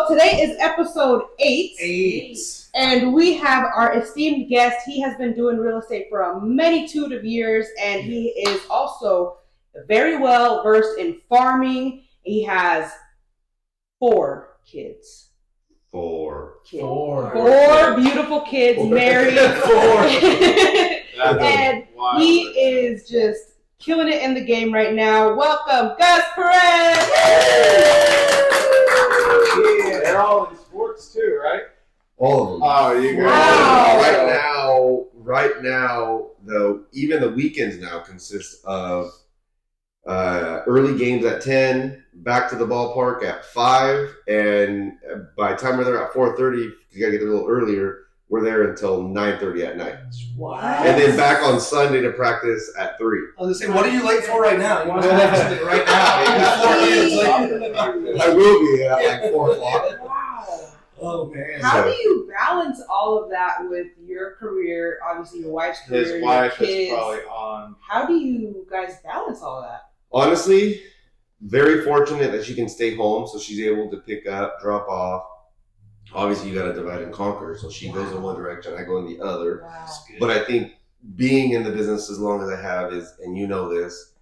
So today is episode 8. And we have our esteemed guest. He has been doing real estate for a multitude of years, and he is also very well versed in farming. He has 4 kids. Four Beautiful kids, married. 4. And he is just killing it in the game right now. Welcome, Gus Perez. Yeah, they're all in sports too, right? All of them. Oh, you guys. Wow. Right now, though, even the weekends now consist of early games at 10, back to the ballpark at 5, and by the time we're there at 4:30, you gotta get there a little earlier. We're there until 9:30 at night. Wow. And then back on Sunday to practice at 3. I was gonna say, what are you late for right now? You want to do something right now? You got 4 kids. I will be at like 4 o'clock. Wow. Oh man. How do you balance all of that with your career, obviously your wife's career, His wife your kids? is probably on. How do you guys balance all of that? Honestly, very fortunate that she can stay home, so she's able to pick up, drop off. Obviously, you got to divide and conquer. So she goes in one direction, I go in the other. Wow. But I think being in the business as long as I have is, and you know this,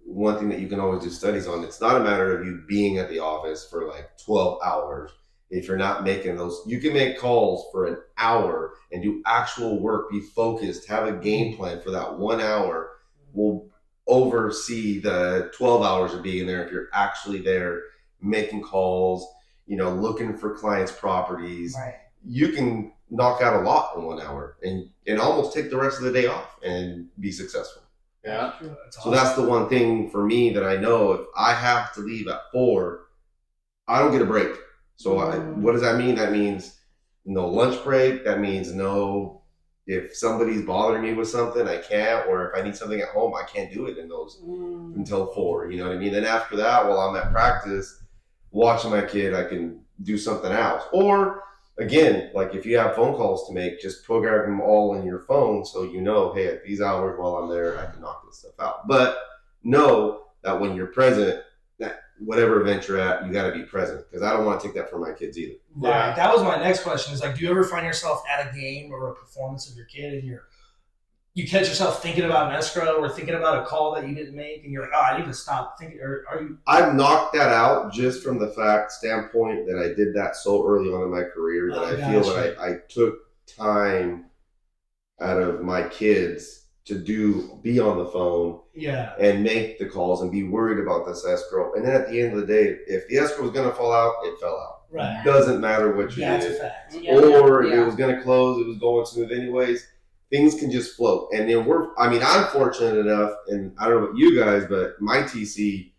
one thing that you can always do studies on, it's not a matter of you being at the office for like 12 hours. If you're not making those, you can make calls for an hour and do actual work, be focused, have a game plan for that 1 hour. Will oversee the 12 hours of being there if you're actually there making calls, looking for clients' properties. Right. You can knock out a lot in 1 hour and almost take the rest of the day off and be successful. Yeah. So that's the one thing for me that I know, if I have to leave at 4, I don't get a break. So what does that mean? That means no lunch break. That means no, if somebody's bothering me with something, I can't, or if I need something at home, I can't do it in those until 4. You know what I mean? Then after that, while I'm at practice, watching my kid, I can do something else. Or again, like if you have phone calls to make, just program them all in your phone so you know, hey, at these hours while I'm there, I can knock this stuff out. But know that when you're present, that whatever event you're at, you got to be present, because I don't want to take that from my kids either. Right. That was my next question. Is like, do you ever find yourself at a game or a performance of your kid and you catch yourself thinking about an escrow or thinking about a call that you didn't make and you're like, oh, I need to stop thinking, or are you? I've knocked that out just from the standpoint that I did that so early on in my career that I feel that I took time out of my kids to be on the phone and make the calls and be worried about this escrow. And then at the end of the day, if the escrow was going to fall out, it fell out. Right. Doesn't matter what you That's did. a fact. Or if it was going to close, it was going smooth anyways. Things can just float. And then I'm fortunate enough, and I don't know about you guys, but my TC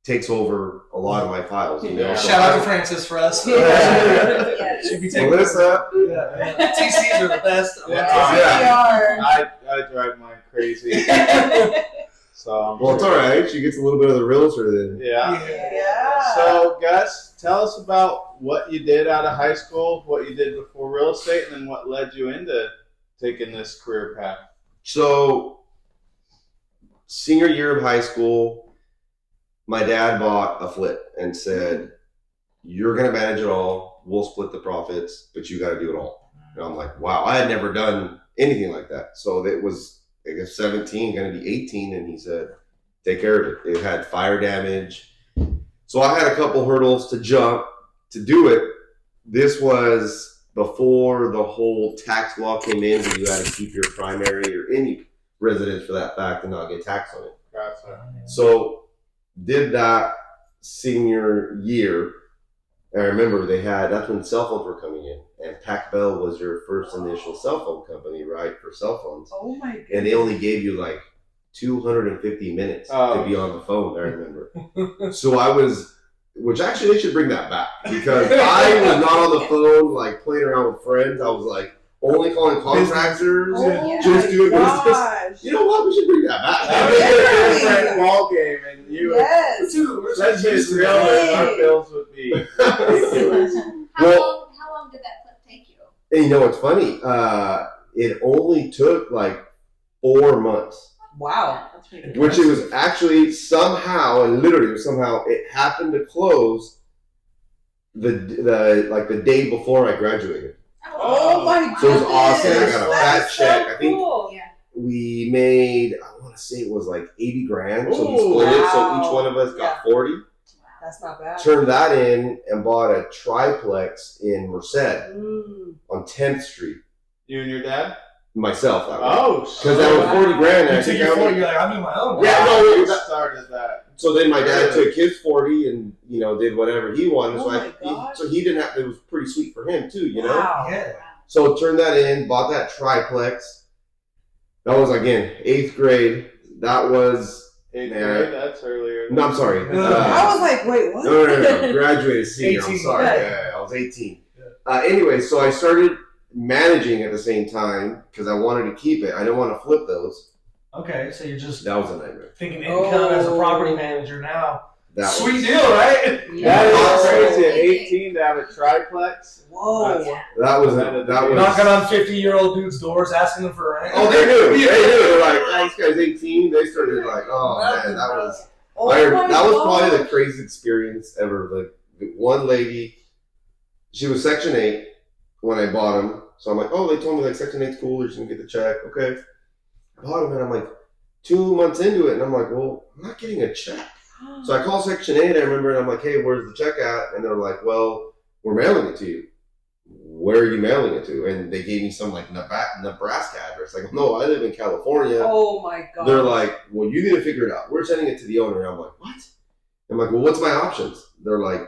takes over a lot of my files. Shout out to Francis for us. Should be taking Melissa. TCs are the best. I drive mine crazy. So Well, it's all right. She gets a little bit of the realtor then. Yeah. So, Gus, tell us about what you did out of high school, what you did before real estate, and then what led you into taking this career path. So, senior year of high school, my dad bought a flip and said, you're going to manage it all. We'll split the profits, but you got to do it all. And I'm like, wow, I had never done anything like that. So it was, I guess, 17, going to be 18. And he said, take care of it. It had fire damage. So I had a couple hurdles to jump to do it. This was before the whole tax law came in, where you had to keep your primary or any residence for that fact and not get taxed on it. Gotcha. So did that senior year. I remember that's when cell phones were coming in, and Pac Bell was your first initial cell phone company, right, for cell phones. Oh my goodness. And they only gave you like 250 minutes to be on the phone, I remember. So I was, which actually they should bring that back, because I was not on the phone like playing around with friends. I was like only calling contractors, just doing business. You know what? We should bring that back. That was a different ball game, and you That's just realized our bills would be ridiculous. How long did that flip take you? And you know what's funny? It only took like 4 months. Wow. That's pretty good. Which it was actually somehow, and literally somehow, it happened to close the day before I graduated. Oh my goodness. So it was awesome. I got a That fat is check. so I think cool. Yeah. we made, I want to say it was like 80 grand. So we Ooh, split it. So wow. each one of us got 40. That's not bad. Turned that in and bought a triplex in Merced on 10th Street. You and your dad? Myself, that way. Oh, Because that was 40 grand. And You I took think your I 40, only- you're like, I'm doing my own. Yeah, no, You that- started that. So then my dad Really? took his 40 and, you know, did whatever he wanted. Oh my gosh. So he didn't have, it was pretty sweet for him too, you know? Wow. Yeah. So turned that in, bought that triplex. That was, again, 8th grade. That was, 8th Yeah. grade? That's earlier. no, I'm sorry. I was like, wait, what? No. Graduated senior. 18. I'm sorry. Yeah. Yeah, I was 18. Anyway, so I started managing at the same time because I wanted to keep it. I didn't want to flip those. Okay, so you're just That was a nightmare. thinking income as a property manager now. That Sweet was, deal, right? That is Awesome. crazy. At 18 to have a triplex. Whoa. Yeah. that was. Knocking on 50-year-old dudes' doors asking them for rent. Oh, they do. They do. They're like, oh, this guy's 18. They started like, oh man, that was. Oh that my was probably gosh. the craziest experience ever. Like the one lady, she was Section 8 when I bought them. So I'm like, oh, they told me like Section 8's cool. You're just gonna get the check, okay? I bought them, and I'm like 2 months into it, and I'm like, well, I'm not getting a check. So I call Section 8. I remember, and I'm like, hey, where's the check at? And they're like, well, we're mailing it to you. Where are you mailing it to? And they gave me some like Nebraska address. Like, no, I live in California. Oh my god. They're like, well, you need to figure it out. We're sending it to the owner. And I'm like, what? I'm like, well, what's my options? They're like,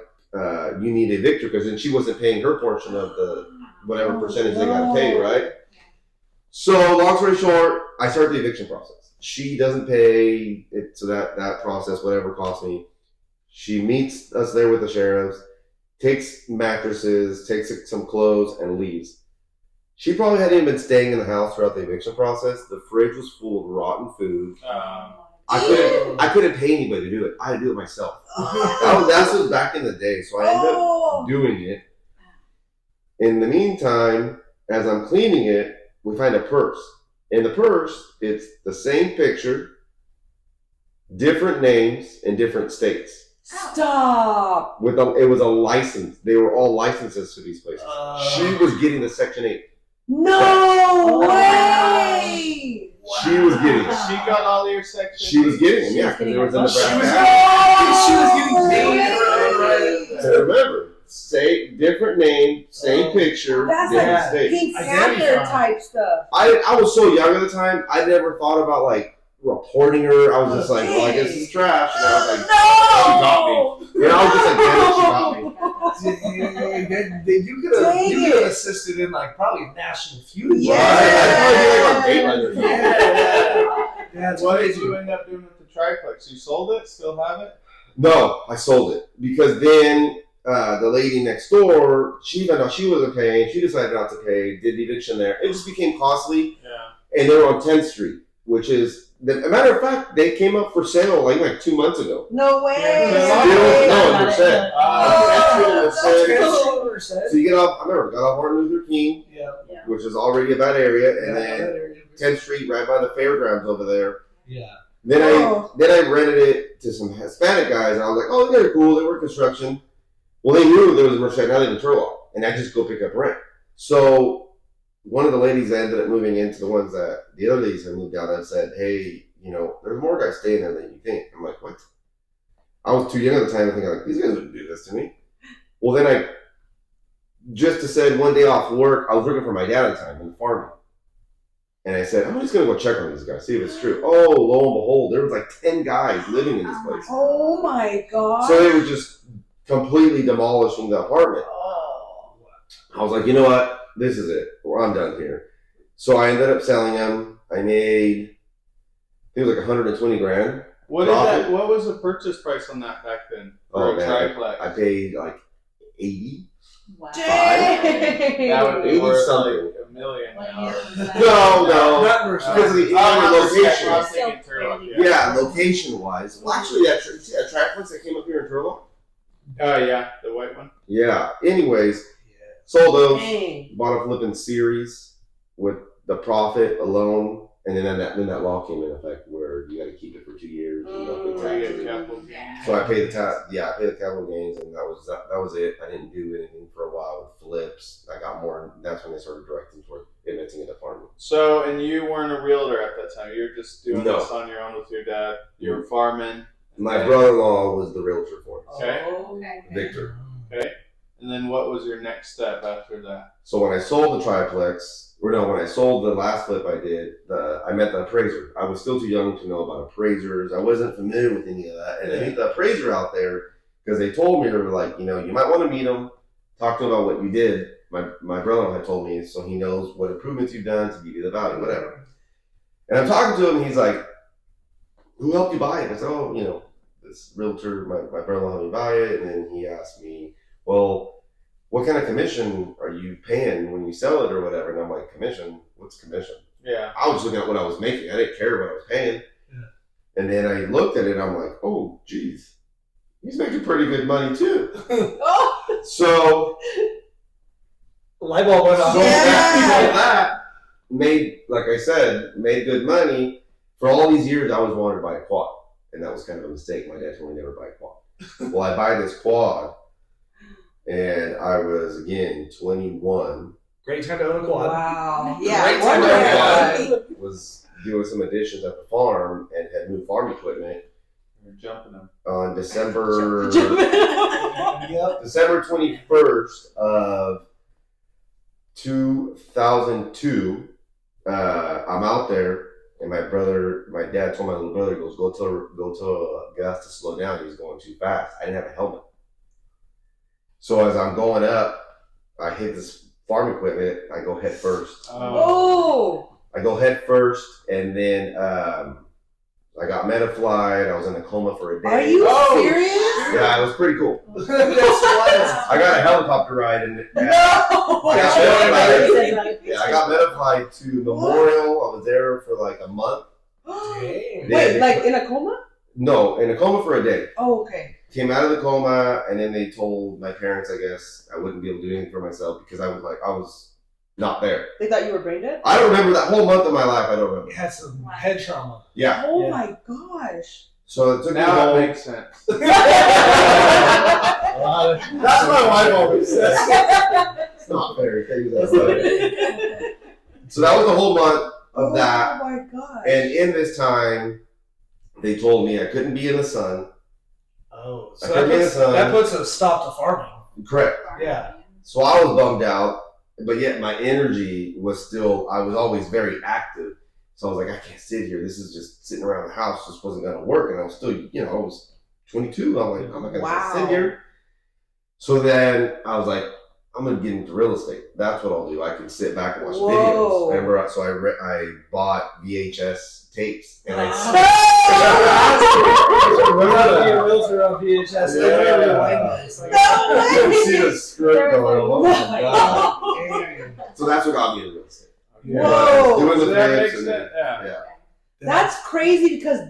you need a victor because then she wasn't paying her portion of the whatever percentage they got to pay, right? So long story short, I start the eviction process. She doesn't pay it, so that process, whatever cost me, she meets us there with the sheriffs, takes mattresses, takes some clothes, and leaves. She probably hadn't even been staying in the house throughout the eviction process. The fridge was full of rotten food. I couldn't pay anybody to do it. I had to do it myself. That was back in the day, so I ended up doing it. In the meantime, as I'm cleaning it, we find a purse. In the purse, it's the same picture, different names in different states. Stop. It was a license. They were all licenses to these places. She was getting the Section 8. No way. She was getting it. She got all your sections. She was getting it, yeah, because there was a Nebraska. She was getting paid. So remember, different name, same picture, That's different like state. Pink Identify. Panther type stuff. I was so young at the time, I never thought about like reporting her. I was just like, well, I guess it's trash. And I was like, she got me. You know, I was just like, damn, she got me. You could have assisted in like probably National Feud. Yeah. I'd probably be like on Dateline or something. Yeah, it's What did crazy. you end up doing with the triplex? You sold it? Still have it? No, I sold it because then the lady next door, she found out she wasn't paying. She decided not to pay. Did the eviction there. It just became costly. Yeah. And they were on 10th Street, which is, as a matter of fact, they came up for sale like 2 months ago. No way. No, percent. Oh, So you get off. I remember got off Martin Luther King, yeah. which is already a bad area, and Yeah, then 10th Street, right by the fairgrounds over there. yeah. Then I rented it to some Hispanic guys, and I was like, oh, they're cool. They work construction. Well, they knew there was a Merced. Now they live in Turlock, and I just go pick up rent. So one of the ladies that ended up moving into the ones that the other ladies had moved out and said, hey, you know, there's more guys staying there than you think. I'm like, what? I was too young at the time to think, like, these guys wouldn't do this to me. Well, then I just said one day off work, I was working for my dad at the time in farming. And I said, I'm just going to go check on these guys, see if it's true. Oh, lo and behold, there was like 10 guys living in this place. Oh my god. So they were just completely demolishing the apartment. I was like, you know what? This is it. I'm done here. So I ended up selling them. I made, I think it was like 120 grand. What is that? What was the purchase price on that back then? For a triplex? I paid like 80. Wow. Dang. That would be 80 worth something. like $1 million What now. year was that? No. Not Merced. Because of the Oh, location. I was thinking Turlock, Yeah, location-wise. Well, actually, that triplex that came up here in Turlock? Oh, yeah, the white one. Yeah. Anyways, sold those. Dang. Bought a flipping series with the profit alone. And then that law came in effect where you got to keep it for 2 years. And nothing Where you taxes. get capital gains. So I paid I paid the capital gains, and that was it. I didn't do anything for a while with flips. I got more. That's when they started directing toward inventing into farming. So, and you weren't a realtor at that time. You were just doing No. this on your own with your dad. You were farming. My brother-in-law was the realtor for us, Okay. Okay. Victor. Okay. And then what was your next step after that? So when I sold the triplex, when I sold the last flip I did, I met the appraiser. I was still too young to know about appraisers. I wasn't familiar with any of that. And I meet the appraiser out there because they told me, they were like, you might want to meet him, talk to him about what you did. My brother had told me, so he knows what improvements you've done to give you the value, whatever. And I'm talking to him, and he's like, who helped you buy it? I said, oh, this realtor, my brother helped me buy it. And then he asked me, well, what kind of commission are you paying when you sell it or whatever? And I'm like, commission? What's commission? Yeah. I was looking at what I was making. I didn't care what I was paying. Yeah. And then I looked at it and I'm like, oh, geez, he's making pretty good money too. So Light bulb went off. that made good money. For all these years, I was wanting to buy a quad. And that was kind of a mistake. My dad told me never buy a quad. Well, I buy this quad. And I was, again, 21. Great time to own a quad. Wow. Great Yeah. time to own a quad. Was doing some additions at the farm and had moved farm equipment You're jumping them. on December Yep. December 21st of 2002. I'm out there, and my dad told my little brother, he goes, go tell Gus to slow down. He's going too fast. I didn't have a helmet. So as I'm going up, I hit this farm equipment. I go head first. Oh. I go head first, and then I got metaflied. I was in a coma for a day. Are you serious? Yeah, it was pretty cool. That's wild. I got a helicopter ride, and No. I got metaflied to Memorial. I was there for like a month. Dang. Wait, like in a coma? No, in a coma for a day. Oh, okay. Came out of the coma, and then they told my parents, I guess, I wouldn't be able to do anything for myself because I was not there. They thought you were brain dead? I don't remember that whole month of my life. I don't remember. You had some head trauma. Yeah. Oh Yeah. my gosh. So it took me Now it home. makes sense. That's my wife always says. It's not fair. Things that way. So that was the whole month of that. Oh my gosh. And in this time, they told me I couldn't be in the sun. Oh, I so couldn't be in the sun. that puts a stop to farming. Correct. Yeah. So I was bummed out, but yet my energy was still, I was always very active. So I was like, I can't sit here. This is just sitting around the house. Just wasn't going to work. And I was still, I was 22. I'm like, I'm not going to sit here. So then I was like, I'm going to get into real estate. That's what I'll do. I can sit back and watch videos. Remember, so I bought VHS tapes. And We're gonna be a realtor on VHS. Yeah. They're gonna rewind this. Like, you can see the script going. Oh my God. dang. So that's what got me into real estate. Whoa. Doing the So that flips makes and sense. then- Yeah. That's crazy because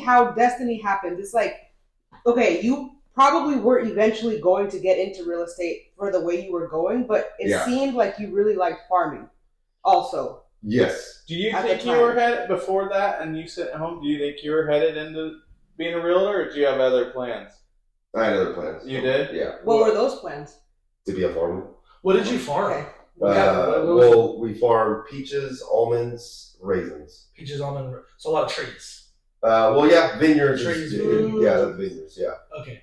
how destiny happens. It's like, okay, you probably were eventually going to get into real estate for the way you were going, but it seemed like you really liked farming also. Yes. Do you At think the you time. were headed before that and you sit at home? Do you think you were headed into being a realtor, or do you have other plans? I had other plans. You did? Yeah. What were those plans? To be a farmer. What did you farm? Okay. Well, we farm peaches, almonds, raisins. Peaches, almond. So a lot of trees. Vineyards. Trees. Yeah, that's vineyards. Yeah. Okay.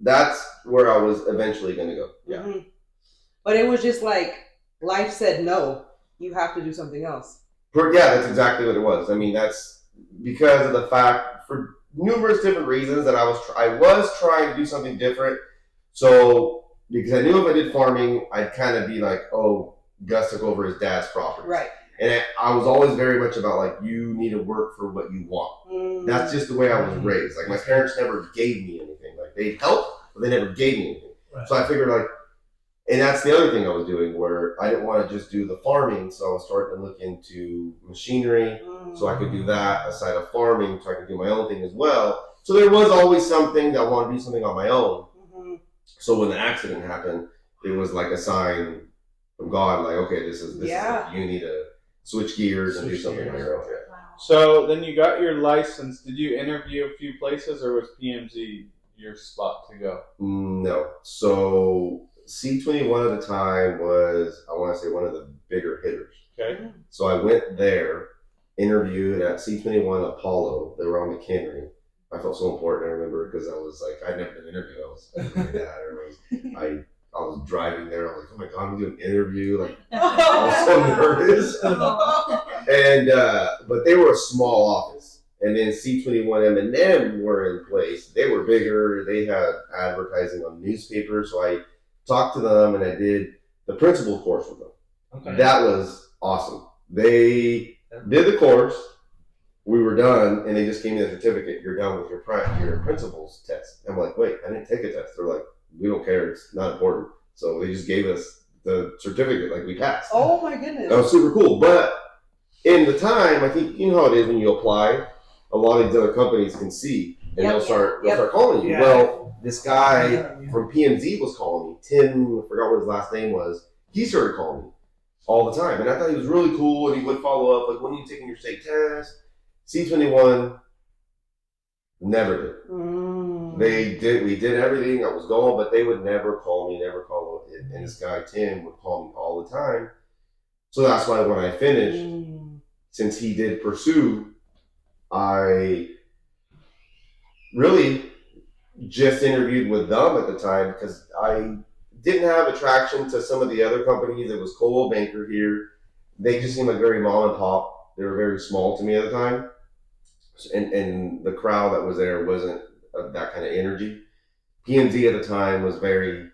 That's where I was eventually going to go. Yeah. Mhm. But it was just like life said no. You have to do something else. That's exactly what it was. I mean, that's because of the fact, for numerous different reasons, that I was trying to do something different. So, because I knew if I did farming, I'd kind of be like, oh, Gus took over his dad's property. Right. And I was always very much about, like, you need to work for what you want. That's just the way I was raised. Like, my parents never gave me anything. Like, they helped, but they never gave me anything. Right. So I figured, like, and that's the other thing I was doing, where I didn't want to just do the farming, so I was starting to look into machinery, so I could do that aside of farming, so I could do my own thing as well. So there was always something that I wanted to do something on my own. So when the accident happened, it was like a sign from God, like, okay, this is what you need to. switch gears and do Switch something on gears. your own. Yeah. Wow. So then you got your license. Did you interview a few places, or was PMZ your spot to go? No. So C21 at the time was, I want to say, one of the bigger hitters. Okay. So I went there, interviewed at C21 Apollo. They were on McHenry. I felt so important. I remember because I was like, I'd never done an interview. I was like, my dad. I was driving there. I was like, oh my god, I'm doing an interview. Like, I was so nervous. And but they were a small office, and then C21 M&M were in place. They were bigger. They had advertising on newspapers. So I talked to them, and I did the principal course with them. Okay. That was awesome. They did the course. We were done, and they just gave me the certificate. You're done with your principal's test. I'm like, wait, I didn't take a test. They're like, we don't care. It's not important. So they just gave us the certificate, like we passed. Oh my goodness. That was super cool. But in the time, I think you know how it is when you apply. A lot of these other companies can see, and Yep. they'll start calling you. Yeah. Well, this guy Yeah. from PMZ was calling me. Tim, I forgot what his last name was. He started calling me all the time, and I thought he was really cool. And he would follow up, like, when are you taking your state test? C21 never did. We did everything. I was going, but they would never call me, and this guy Tim would call me all the time. So that's why when I finished, since he did pursue, I really just interviewed with them at the time because I didn't have attraction to some of the other companies. It was Coldwell Banker here. They just seemed like very mom and pop. They were very small to me at the time. And the crowd that was there wasn't that kind of energy. PMZ at the time was very,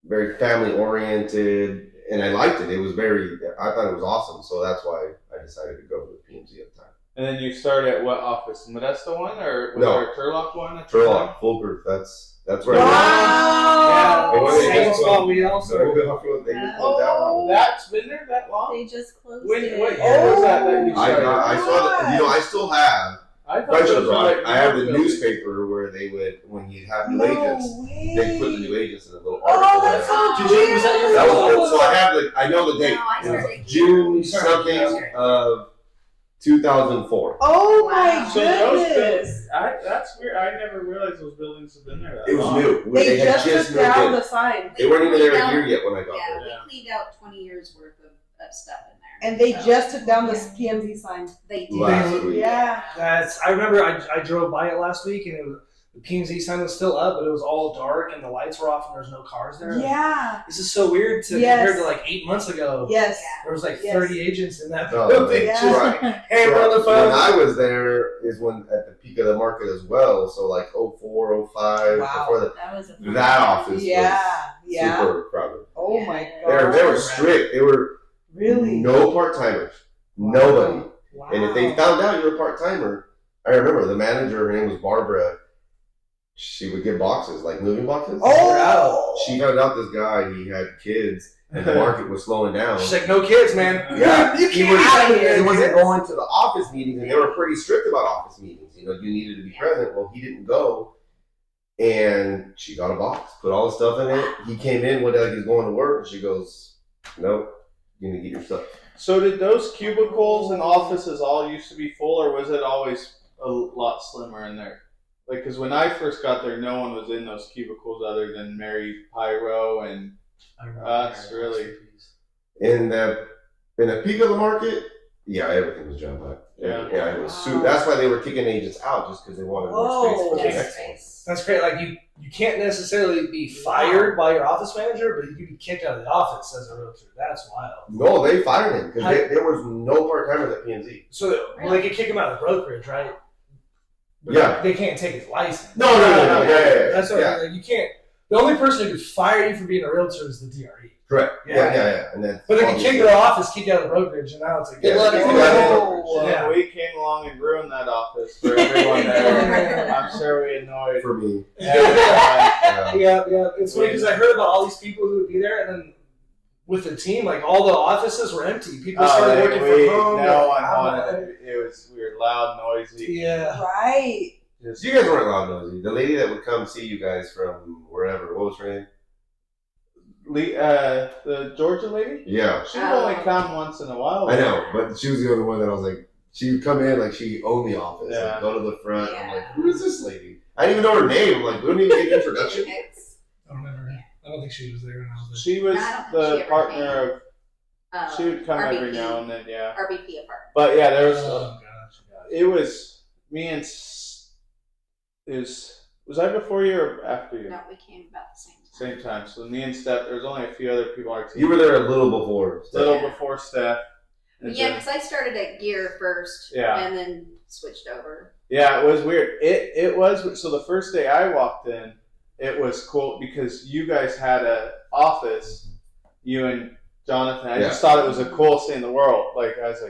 very family oriented, and I liked it. I thought it was awesome. So that's why I decided to go with PMZ at the time. And then you started at what office? Modesto one, or was No. there a Turlock one? At the time? Turlock, Fulker, that's where Wow. They wanted to Same get spot we also. They just went that long. That's been there that long? They just closed What it. year was that you started? I saw that. I still have. I I should have those brought were it. like I have the buildings. newspaper where they would, when you have new No agents, way. they put the new agents in a little Oh, article. that's so Did you- was that your That first was, so I have I know the date. No, I It was started June You started- something okay. of 2004. Oh Wow. my So those goodness. buildings, that's weird. I never realized those buildings have been there that It was long. new. They had just took moved down in. the sign. They weren't even there a cleaned year out- yet when I got Yeah, there. Yeah. we cleaned out 20 years worth of stuff in there. And they So, just took down this PMZ sign. They did. Last week. Yeah. I remember I drove by it last week, and the PMZ sign was still up, but it was all dark and the lights were off and there's no cars there. Yeah. This is so weird compared to like 8 months ago. Yes. There was like Yes. 30 agents in that Oh, building. yeah. Just Right. hammer on the When phone. I was there is when at the peak of the market as well. So like 04, 05, Wow. before That was a that office Yeah. was Yeah. super crowded. Oh Yeah. my They god. were strict. They were Really? no part timers. Nobody. Wow. And if they found out you were a part timer, I remember the manager, her name was Barbara. She would get boxes, like moving boxes. Oh. She found out this guy, he had kids, and the market was slowing down. She's like, no kids, man. Yeah, You he can't have he wasn't kids. going to the office meetings, and they were pretty strict about office meetings. You needed to be present. Well, he didn't go, and she got a box, put all the stuff in it. He came in one day like he's going to work, and she goes, "Nope, you need to get your stuff." So did those cubicles and offices all used to be full, or was it always a lot slimmer in there? Like, because when I first got there, no one was in those cubicles other than Mary Pyro and us, really. In the peak of the market, yeah, everything was jam packed. Yeah. It was Wow. That's why they were kicking agents out, just because they wanted more space for the Whoa. next one. That's great. Like you can't necessarily be fired by your office manager, but you can be kicked out of the office as a realtor. That's wild. No, they fired him because there was no part timers at PNZ. So they could kick him out of the brokerage, right? But Yeah. They can't take his license. No, yeah. That's what I mean. Like, you can't. The only person who could fire you for being a realtor is the DRE. Correct. Yeah. Yeah. And then, But they can kick you out of the office, kick you out of the brokerage, and now it's like, Yeah, good luck. they Oh, can kick you out of the And brokerage. then we came along and ruined that office for everyone there. I'm sure we annoyed for me. everyone. Yeah. It's funny because I heard about all these people who would be there, and then with the team, like all the offices were empty. People started working from home. No like, one wanted it. We were loud, noisy. Yeah. Right. Just, You guys weren't loud noisy. The lady that would come see you guys from wherever, what was her name? The Georgia lady? Yeah. She would only come once in a while. I know, but she was the only one that I was like, she would come in like she owned the office. Yeah. Like, go to the front. I'm Yeah. like, who is this lady? I didn't even know her name. I'm like, we don't even get an introduction. I don't remember her. I don't think she was there when I was there. She was I don't think she the ever partner of. She would come every RBP. now and then, yeah. RBP apartment. But yeah, there was. Oh gosh. It was me and. Was I before you or after you? No, we came about the same time. Same time. So me and Steph. There was only a few other people on our team. You were there a little before. A little Yeah. before Steph. And Yeah, then- because I started at gear first, Yeah. and then switched over. Yeah, it was weird. It was so the first day I walked in, it was cool because you guys had a office, you and Jonathan. I just thought it was the coolest thing in the world. Like I was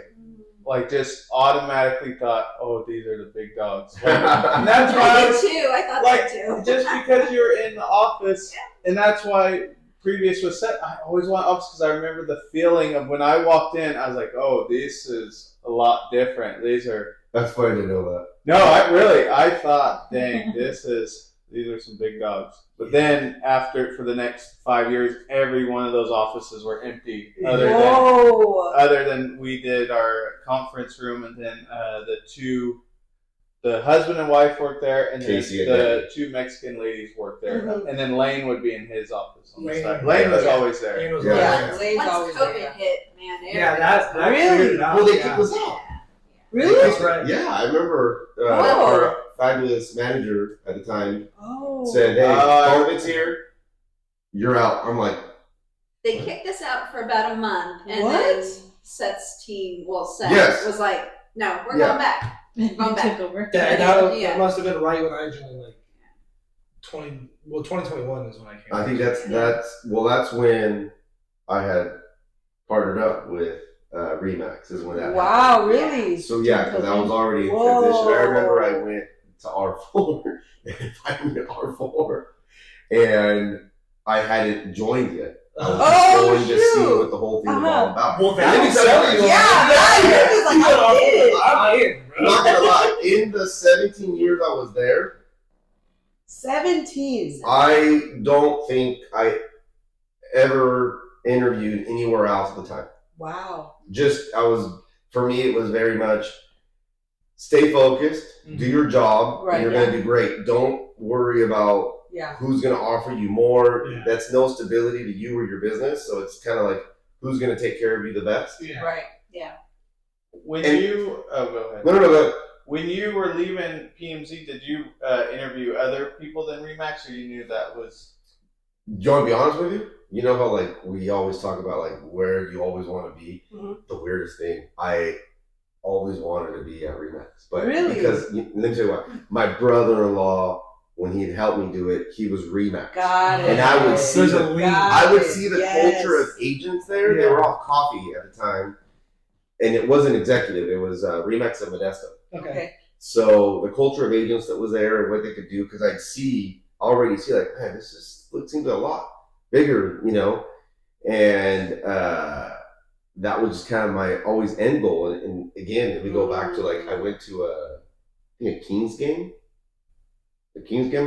like just automatically thought, oh, these are the big dogs. Like, and that's why I I was did too. I thought like, that too. just because you were in the office, and that's why previous was set. I always want office because I remember the feeling of when I walked in. I was like, oh, this is a lot different. These are. That's funny to know that. No, I thought, dang, these are some big dogs. But then for the next 5 years, every one of those offices were empty, other than we did our conference room, and then the husband and wife worked there, and then Casey and the two Mexican ladies worked there, and then Lane would be in his office on the Lane. side. Lane was Yeah. always there. Lane was Yeah. there. Once, Lane's once always COVID there. hit, man, Yeah, that Really? cleared it out. Well, they yeah. kicked us out. Really? That's right. Yeah, I remember Oh. our fabulous manager at the time Oh. said, hey, Oh. COVID's here. You're out. I'm like, They kicked us out for about a month, and What? then Seth's team, Seth Yes. was like, "No, we're Yeah. going back. We're going back." over. Yeah. That must have been right when I joined, like 2021 is when I came. I think that's when I had partnered up with REMAX is when that Wow, really? So yeah, because I was already in Whoa. transition. I remember I went to R4 and I went to R4 and I hadn't joined yet. I was just Oh, going to see shoot. what the whole thing was all about. Well, And let me tell you, Yeah, you're just like, I did it. I'm in, I'm bro. not gonna lie, in the 17 years I was there, 17. I don't think I ever interviewed anywhere else at the time. Wow. For me, it was very much stay focused, do your job, Right, and you're yeah. going to do great. Don't worry about Yeah. who's going to offer you more. Yeah. That's no stability to you or your business. So it's kind of like who's going to take care of you the best. Yeah. Right. When And- you go ahead. No, go ahead. When you were leaving PMZ, did you interview other people than REMAX, or you knew that was? Do you want to be honest with you? You know how like we always talk about like where you always want to be. Mhm. The weirdest thing, I always wanted to be at REMAX, but Really? because let me tell you what, my brother-in-law, when he'd helped me do it, he was REMAX. Got it. And I would see There's the a lead. I would see the Yes. culture of agents there. They Yeah. were all coffee at the time, and it wasn't executive. It was REMAX of Modesto. Okay. So the culture of agents that was there and what they could do, because I'd already see like, man, it seems a lot bigger, you know, and that was just kind of my always end goal. And again, if we go back to like, I went to a Kings game, I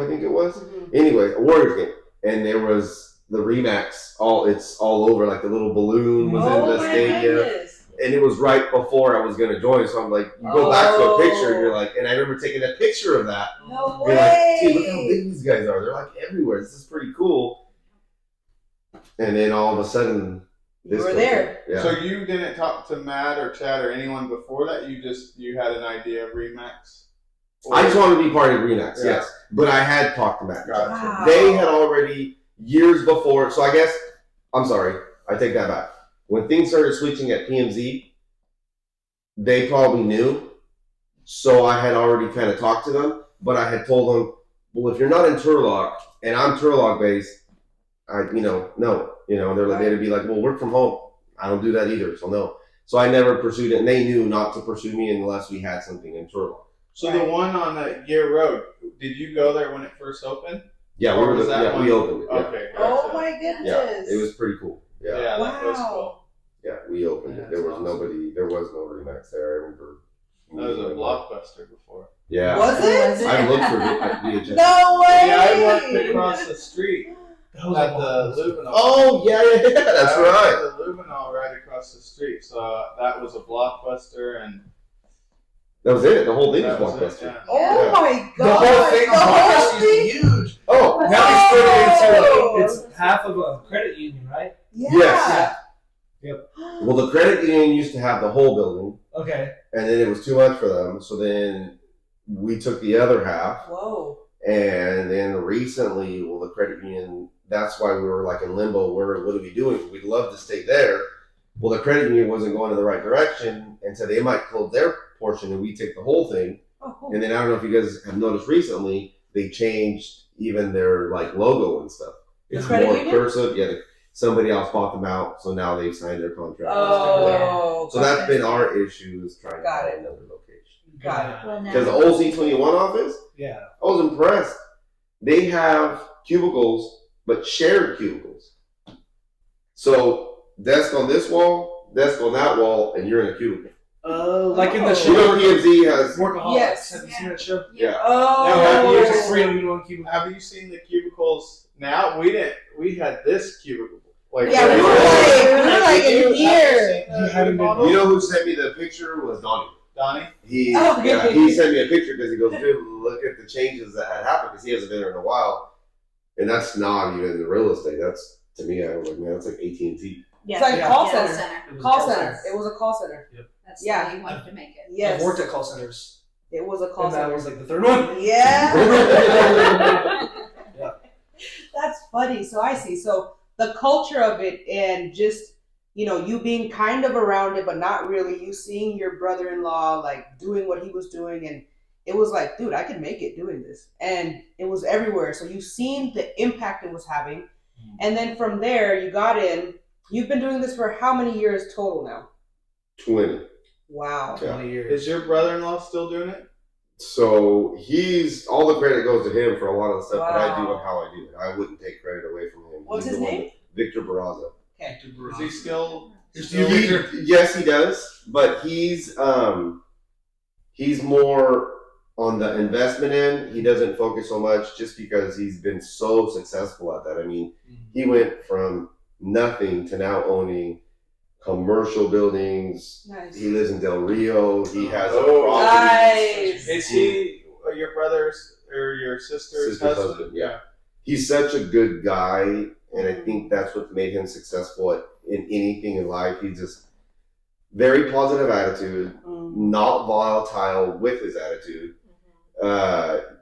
think it was. Mhm. Anyway, a Warriors game, and there was the REMAX. It's all over. Like the little balloon was in Oh the my stadium. goodness. And it was right before I was going to join. So I'm like, you go back to a picture and you're Oh. like, and I remember taking a picture of that. No You're like, dude, look how way. big these guys are. They're like everywhere. This is pretty cool. And then all of a sudden, You were comes there. in. Yeah. So you didn't talk to Matt or Chad or anyone before that. You had an idea of REMAX. I just wanted to be part of REMAX, Yeah. yes. But I had talked to Matt. and Chad. Wow. They had already, years before, so I guess, I'm sorry, I take that back. When things started switching at PMZ, they probably knew. So I had already kind of talked to them, but I had told them, well, if you're not in Turlock and I'm Turlock based, no. And they're like, they'd be like, well, work from home. I don't do that either, so no. So I never pursued it, and they knew not to pursue me unless we had something in Turlock. So the one on the Gear Road, did you go there when it first opened? Yeah, Or was that one- we opened it. Yeah. Okay. Oh gotcha. my goodness. Yeah, it was pretty cool. Yeah. Yeah, that was Wow. cool. Yeah, we opened Yeah, it. There was that's awesome. there was no REMAX there. I remember. That was a blockbuster before. Yeah. Was it? I looked for VHS. No way. Yeah, I worked across the street. That was at a the Blockbuster. Luminol. Oh yeah, that's That was right. The Luminol right across the street. So that was a Blockbuster, and That was it. The whole thing that was was it. Blockbuster. Yeah. Oh Yeah. my The god! whole thing, The whole Blockbuster thing. is huge. Oh, Now they split it into Oh. it's half of a credit union, right? Yeah. Yes. Yep. well, the credit union used to have the whole building, Okay. and then it was too much for them. So then we took the other half, Whoa. and then recently, well, the credit union. That's why we were like in limbo. What are we doing? We'd love to stay there. Well, the credit union wasn't going in the right direction, and so they might close their portion, and we take the whole thing. Oh, cool. And then I don't know if you guys have noticed recently, they changed even their like logo and stuff. It's credit more union? cursive. Yeah, somebody else bought them out, so now they've signed their contract. Oh. So that's been our issue, is trying Got to it. find another location. Got it. Well, now- Because the old Z21 office, Yeah. I was impressed. They have cubicles, but shared cubicles. So desk on this wall, desk on that wall, and you're in a cubicle. Like in the Oh. show. You know, PMZ has. Workaholics. Yes. Have you seen that show? Yeah. Oh. Now, There's like 3 in one cubicle. Have you seen the cubicles now? We didn't. We had this cubicle. Like Yeah, we were like in here. You haven't been- You know who sent me the picture was Donnie. Donnie. He Okay. yeah, he sent me a picture because he goes, dude, look at the changes that had happened, because he hasn't been there in a while, and that's not even the real estate. That's, to me, I was like, man, that's like AT&T. It's like a call center. It was a Call center. It was a call center. That's Yeah. the way you wanted to make it. Yes. I've worked at call centers. It was a call And that center. was like the third one. Yeah. Yeah. That's funny. So I see. So the culture of it, and just, you know, you being kind of around it, but not really, you seeing your brother-in-law like doing what he was doing, and it was like, dude, I can make it doing this. And it was everywhere. So you've seen the impact it was having. And then from there, you got in. You've been doing this for how many years total now? 20. Wow. 20 years. Is your brother-in-law still doing it? So he's, all the credit goes to him for a lot of the stuff that I do Wow. and how I do it. I wouldn't take credit away from him. What's He's his the one name? that- Victor Barraza. Okay. Is he still? Yes, he does, but he's more on the investment end. He doesn't focus so much, just because he's been so successful at that. I mean, he went from nothing to now owning commercial buildings. Nice. He lives in Del Rio. He has a Oh, property. Nice. Is he your brother's or your sister's husband? Yeah. He's such a good guy, and I think that's what made him successful in anything in life. He's just very positive attitude, not volatile with his attitude,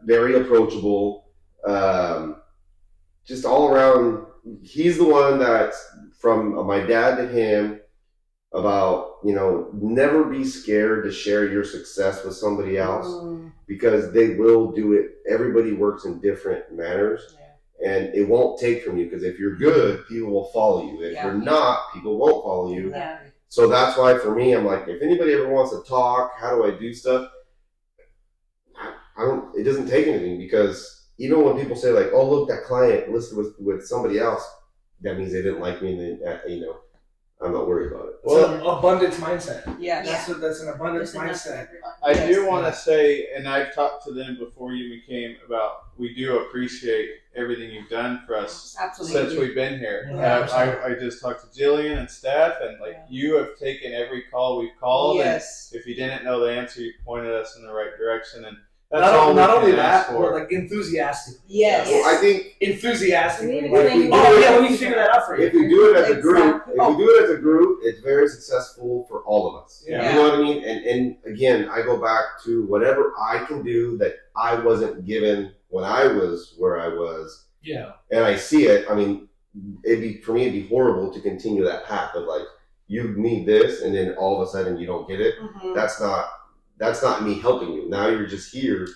very approachable, just all around. He's the one that's, from my dad to him, about, you know, never be scared to share your success with somebody else, because they will do it. Everybody works in different manners, and it won't take from you, because if you're good, people will follow you. If you're not, people won't follow you. Yeah. So that's why for me, I'm like, if anybody ever wants to talk, how do I do stuff? I don't. It doesn't take anything, because even when people say like, "Oh, look, that client listed with somebody else," that means they didn't like me, and then, you know, I'm not worried about it. It's an abundance mindset. Yeah. That's an abundance There's enough for mindset. everyone. I Yes. do want to say, and I've talked to them before you became, about we do appreciate everything you've done for us Absolutely. since we've been here. Yeah. I just talked to Jillian and Steph, and like you have taken every call we've called. Yes. And if you didn't know the answer, you pointed us in the right direction, and that's all Not we only can ask that, for. but like enthusiastic. Yes. Well, I think Enthusiastically. We need Like, to think oh about yeah, it. let me figure that out for if you. we do it as a group, Exactly. it's very successful for all of us. Yeah. You know what I mean? And again, I go back to whatever I can do that I wasn't given when I was where I was, Yeah. and I see it. I mean, it'd be horrible to continue that path of like, you need this, and then all of a sudden you don't get it. Mhm. That's not me helping you. Now you're just here.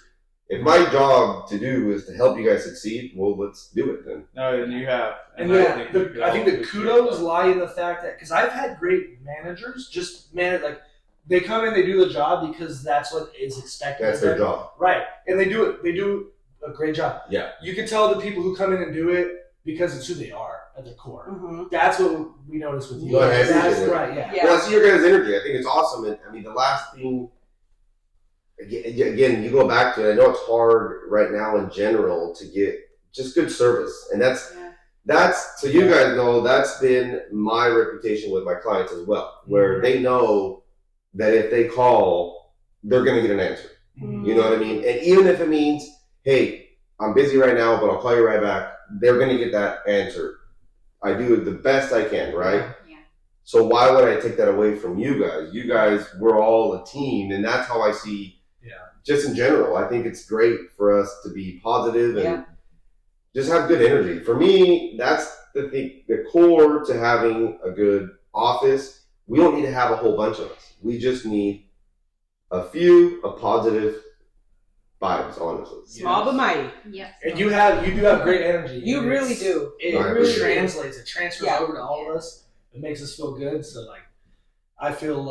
If my job to do is to help you guys succeed, well, let's do it then. No, and you have. And I yeah, think we could I think all the appreciate kudos that. lie in the fact that, because I've had great managers, like they come in, they do the job because that's what is expected. That's of their them. job. Right, and they do it. They do a great job. Yeah. You can tell the people who come in and do it because it's who they are at their core. Mhm. That's what we notice with you. Well, I appreciate That's it. right. Yeah. Yeah. Well, I see your guys' energy. I think it's awesome. And I mean, the last thing, again, you go back to it. I know it's hard right now in general to get just good service, and that's Yeah. so you guys know that's been my reputation with my clients as well, where they know that if they call, they're going to get an answer. You know what I mean? And even if it means, hey, I'm busy right now, but I'll call you right back, they're going to get that answer. I do the best I can, right? Yeah. So why would I take that away from you guys? You guys, we're all a team, and that's how I see. Just in general, I think it's great for us to be positive and just have good energy. For me, that's the thing, the core to having a good office. We don't need to have a whole bunch of us. We just need a few of positive vibes, honestly. Small but mighty. Yes. And you do have great energy. You really do. It I really appreciate it. translates. It transfers over to all of us. It makes us feel good. So like, I feel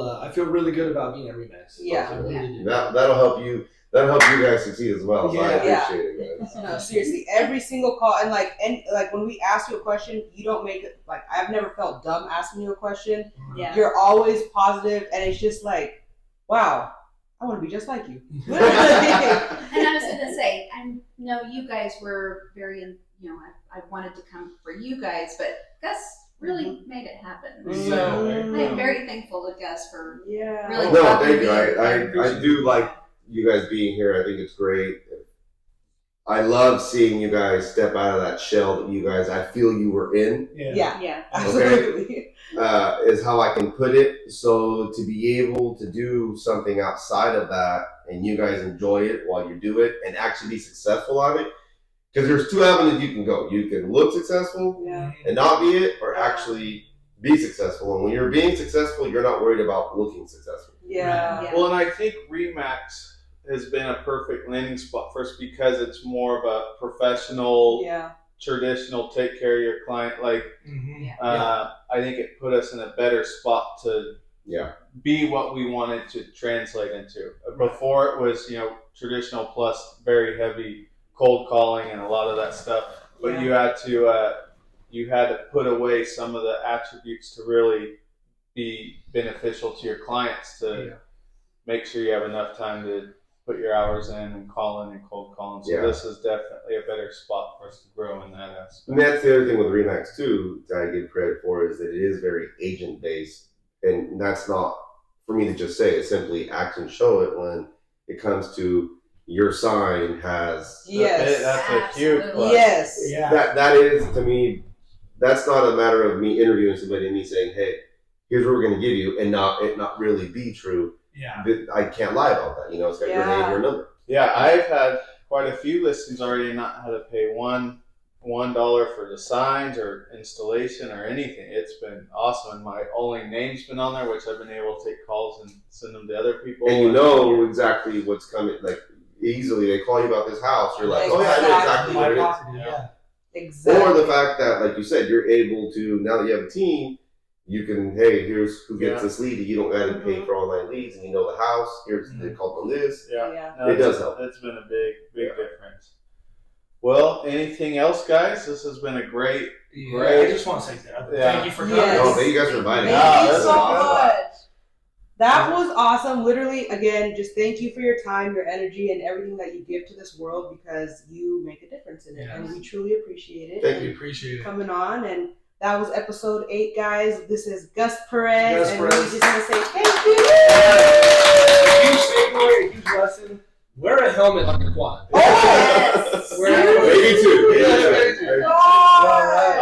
really good about being at REMAX. Yeah. I really do. That'll help you. That'll help you guys succeed as well. So I Yeah. appreciate it, guys. No, seriously, every single call, and like when we ask you a question, you don't make it like I've never felt dumb asking you a question. Yeah. You're always positive, and it's just like, wow, I want to be just like you. And I was going to say, I know you guys were very, I wanted to come for you guys, but Gus really made it happen. Mhm. So Mhm. I am very thankful to Gus for Yeah. really No, talking thank to you. me. I do like you guys being here. I think it's great. I love seeing you guys step out of that shell that you guys, I feel you were in, Yeah. Yeah. Absolutely. is how I can put it. So to be able to do something outside of that and you guys enjoy it while you do it and actually be successful at it, because there's two avenues you can go. You can look successful Yeah. and not be it, or actually be successful. And when you're being successful, you're not worried about looking successful. Yeah. Yeah. Well, and I think REMAX has been a perfect landing spot for us because it's more of a professional, Yeah. traditional, take care of your client. Like, Mhm. I think it put us in a better spot to Yeah. be what we wanted to translate into. Before it was, traditional plus very heavy cold calling and a lot of that stuff. But Yeah. you had to put away some of the attributes to really be beneficial to your clients to make sure you have enough time to put your hours in and call in and cold calling. So this is definitely a better spot for us to grow in that aspect. And that's the other thing with REMAX too, that I give credit for, is that it is very agent based. And that's not for me to just say, it's simply act and show it when it comes to your sign has Yes. That's a huge plus. Yes. Yeah. that is, to me, that's not a matter of me interviewing somebody and me saying, hey, here's what we're going to give you, and it not really be true. Yeah. I can't lie about that. It's got your name, your number. Yeah, I've had quite a few listings already not had to pay $1 for the signs or installation or anything. It's been awesome, and my only name's been on there, which I've been able to take calls and send them to other people. And you know exactly what's coming. Like easily, they call you about this house. You're like, oh yeah, I know exactly what it is. Yeah. Exactly. Or the fact that, like you said, you're able to, now that you have a team, you can, hey, here's who gets this lead. You don't got to pay for online leads, and you know the house. Here's they called on this. Yeah. No, It does help. It's been a big difference. Well, anything else, guys? This has been a great. I just want to say thank you for coming. Yes. No, thank you guys for inviting me. Thank you that's so awesome. much. That was awesome. Literally, again, just thank you for your time, your energy, and everything that you give to this world, because you make a difference in it, Yes. and we truly appreciate it. Thank We you. appreciate it. Coming on, and that was episode 8, guys. This is Gus Perez, Gus and Perez. we just want to say thank you. A huge takeaway, a huge lesson. Wear a helmet on your quad. Oh, yes. Maybe two. Yes, maybe two. Oh, All right.